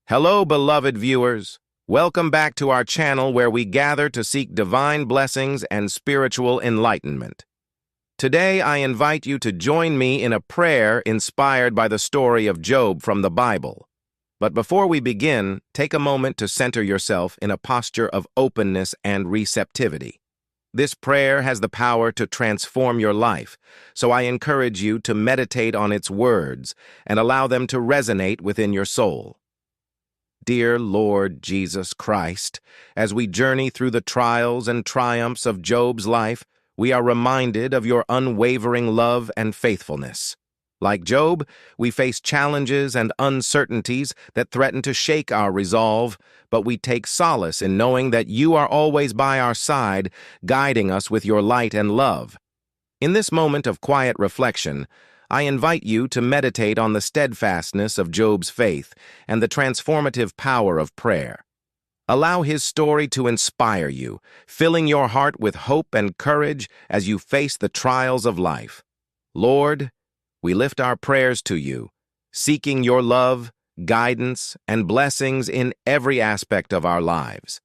Hello, beloved viewers. Welcome back to our channel where we gather to seek divine blessings and spiritual enlightenment. Today, I invite you to join me in a prayer inspired by the story of Job from the Bible. But before we begin, take a moment to center yourself in a posture of openness and receptivity. This prayer has the power to transform your life, so I encourage you to meditate on its words and allow them to resonate within your soul. Dear Lord Jesus Christ, as we journey through the trials and triumphs of Job's life, we are reminded of your unwavering love and faithfulness. Like Job, we face challenges and uncertainties that threaten to shake our resolve, but we take solace in knowing that you are always by our side, guiding us with your light and love. In this moment of quiet reflection, I invite you to meditate on the steadfastness of Job's faith and the transformative power of prayer. Allow his story to inspire you, filling your heart with hope and courage as you face the trials of life. Lord, we lift our prayers to you, seeking your love, guidance, and blessings in every aspect of our lives.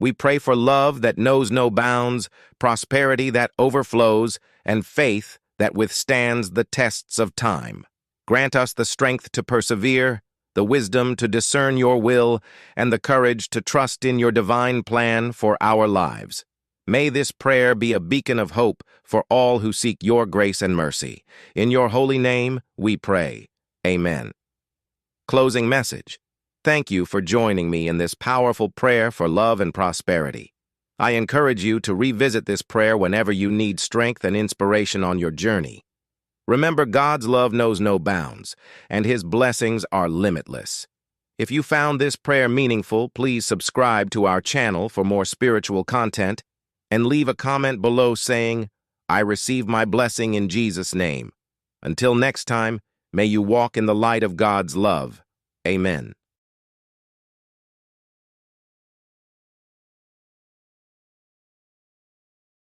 We pray for love that knows no bounds, prosperity that overflows, and faith that withstands the tests of time. Grant us the strength to persevere, the wisdom to discern your will, and the courage to trust in your divine plan for our lives. May this prayer be a beacon of hope for all who seek your grace and mercy. In your holy name, we pray. Amen. Closing message. Thank you for joining me in this powerful prayer for love and prosperity. I encourage you to revisit this prayer whenever you need strength and inspiration on your journey. Remember, God's love knows no bounds, and his blessings are limitless. If you found this prayer meaningful, please subscribe to our channel for more spiritual content, and leave a comment below saying, "I receive my blessing in Jesus' name." Until next time, may you walk in the light of God's love. Amen.